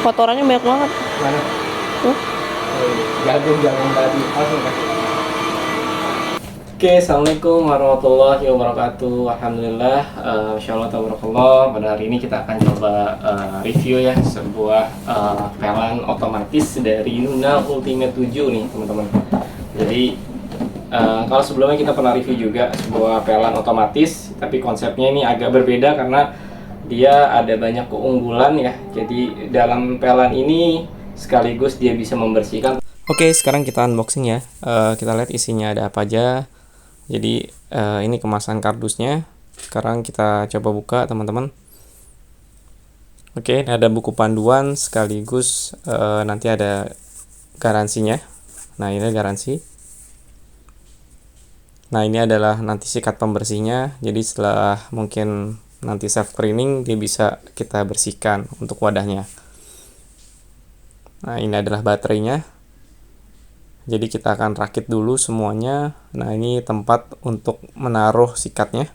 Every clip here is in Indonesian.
Kotorannya banyak banget. Mana? Tuh. Jagung tadi. Langsung kasih. Oke, assalamualaikum warahmatullahi wabarakatuh. Alhamdulillah, insyaallah tabarakallah. Pada hari ini kita akan coba review ya sebuah pelan otomatis dari Nuna Ultimate 7 nih teman-teman. Jadi kalau sebelumnya kita pernah review juga sebuah pelan otomatis, tapi konsepnya ini agak berbeda karena dia ada banyak keunggulan ya. Jadi dalam pelan ini sekaligus dia bisa membersihkan. Oke, sekarang kita unboxing ya. Kita lihat isinya ada apa aja. Jadi ini kemasan kardusnya. Sekarang kita coba buka teman-teman. Oke, ini ada buku panduan sekaligus nanti ada garansinya. Nah, ini garansi. Nah, ini adalah nanti sikat pembersihnya. Jadi setelah mungkin nanti self cleaning dia bisa kita bersihkan untuk wadahnya. Nah, ini adalah baterainya. Jadi kita akan rakit dulu semuanya. Nah, ini tempat untuk menaruh sikatnya.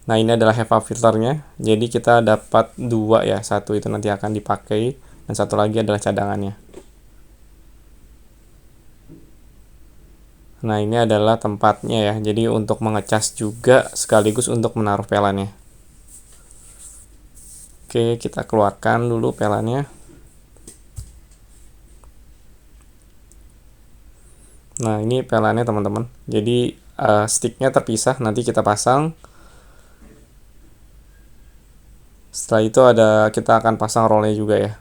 Nah, ini adalah HEPA filternya. Jadi kita dapat dua ya. Satu itu nanti akan dipakai dan satu lagi adalah cadangannya. Nah, ini adalah tempatnya ya. Jadi untuk mengecas juga sekaligus untuk menaruh pelannya. Oke, kita keluarkan dulu pelannya. Nah, ini pelannya teman-teman. Jadi sticknya terpisah, nanti kita pasang. Setelah itu kita akan pasang rollnya juga ya.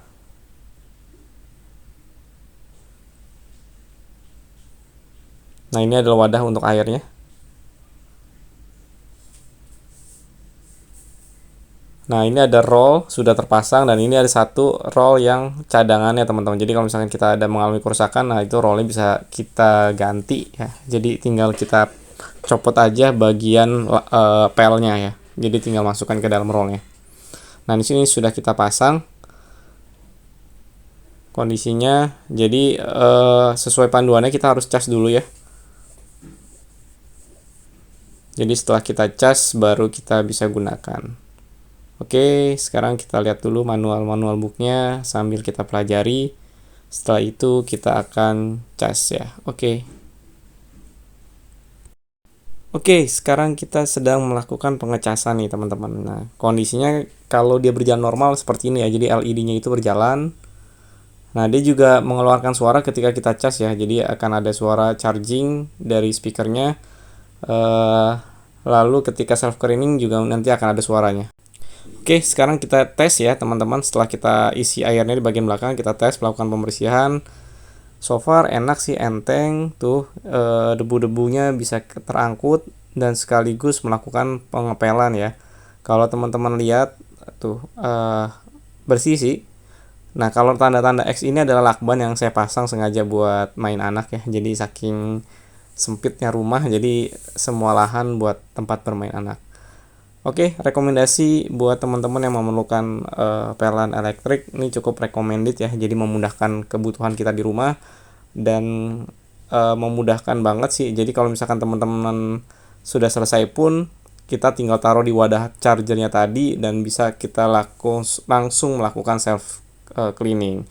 Nah, ini adalah wadah untuk airnya. Nah, ini ada roll sudah terpasang dan ini ada satu roll yang cadangannya teman-teman. Jadi kalau misalkan kita ada mengalami kerusakan, nah itu rollnya bisa kita ganti ya. Jadi tinggal kita copot aja bagian pelnya ya. Jadi tinggal masukkan ke dalam rollnya. Nah, di sini sudah kita pasang kondisinya. Jadi sesuai panduannya kita harus cas dulu ya. Jadi setelah kita cas baru kita bisa gunakan. Oke, sekarang kita lihat dulu manual booknya sambil kita pelajari. Setelah itu kita akan cas ya. Oke, sekarang kita sedang melakukan pengecasan nih teman-teman. Nah, kondisinya kalau dia berjalan normal seperti ini ya. Jadi LED-nya itu berjalan. Nah, dia juga mengeluarkan suara ketika kita cas ya. Jadi akan ada suara charging dari speakernya. Lalu ketika self cleaning juga nanti akan ada suaranya. Oke, sekarang kita tes ya teman-teman. Setelah kita isi airnya di bagian belakang, kita tes melakukan pembersihan. So far enak sih, enteng tuh, debu-debunya bisa terangkut dan sekaligus melakukan pengepelan ya. Kalau teman-teman lihat tuh bersih sih. Nah, kalau tanda-tanda X ini adalah lakban yang saya pasang sengaja buat main anak ya. Jadi saking sempitnya rumah, jadi semua lahan buat tempat bermain anak. Oke, rekomendasi buat teman-teman yang memerlukan pelan elektrik ini cukup recommended ya. Jadi memudahkan kebutuhan kita di rumah dan memudahkan banget sih. Jadi kalau misalkan teman-teman sudah selesai pun kita tinggal taruh di wadah chargernya tadi dan bisa kita langsung melakukan self cleaning.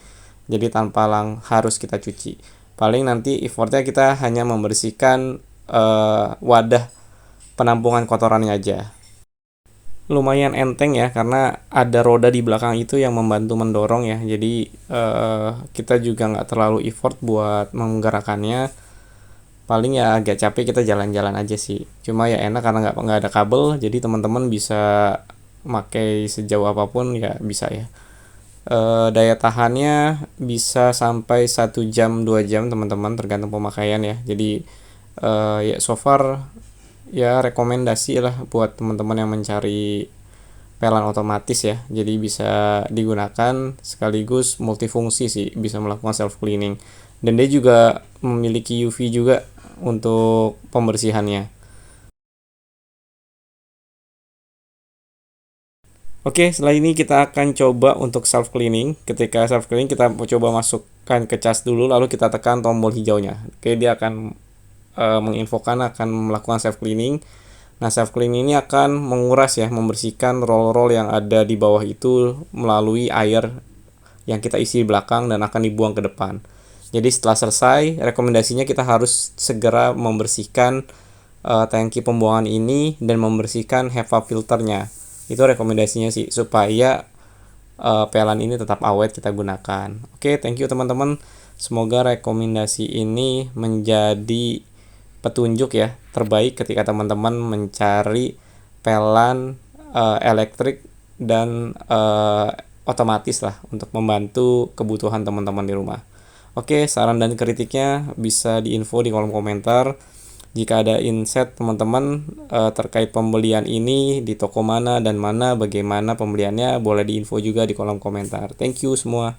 Jadi tanpa harus kita cuci. Paling nanti effortnya kita hanya membersihkan wadah penampungan kotorannya aja. Lumayan enteng ya karena ada roda di belakang itu yang membantu mendorong ya. Jadi kita juga nggak terlalu effort buat menggerakkannya. Paling ya agak capek kita jalan-jalan aja sih. Cuma ya enak karena nggak ada kabel. Jadi teman-teman bisa pakai sejauh apapun ya bisa ya. Daya tahannya bisa sampai 1 jam 2 jam teman-teman tergantung pemakaian ya. Jadi ya so far ya rekomendasi lah buat teman-teman yang mencari pelan otomatis ya. Jadi bisa digunakan sekaligus multifungsi sih, bisa melakukan self cleaning. Dan dia juga memiliki UV juga untuk pembersihannya. Oke, setelah ini kita akan coba untuk self cleaning. Ketika self cleaning kita coba masukkan ke cas dulu lalu kita tekan tombol hijaunya. Oke, dia akan menginfokan akan melakukan self cleaning. Nah, self clean ini akan menguras ya, membersihkan roll-roll yang ada di bawah itu melalui air yang kita isi di belakang dan akan dibuang ke depan. Jadi setelah selesai, rekomendasinya kita harus segera membersihkan tangki pembuangan ini dan membersihkan HEPA filternya. Itu rekomendasinya sih, supaya pelan ini tetap awet kita gunakan. Oke, thank you teman-teman. Semoga rekomendasi ini menjadi petunjuk ya terbaik ketika teman-teman mencari pelan elektrik dan otomatis lah untuk membantu kebutuhan teman-teman di rumah. Oke, saran dan kritiknya bisa diinfo di kolom komentar. Jika ada insight teman-teman terkait pembelian ini di toko mana dan mana, bagaimana pembeliannya, boleh diinfo juga di kolom komentar. Thank you semua.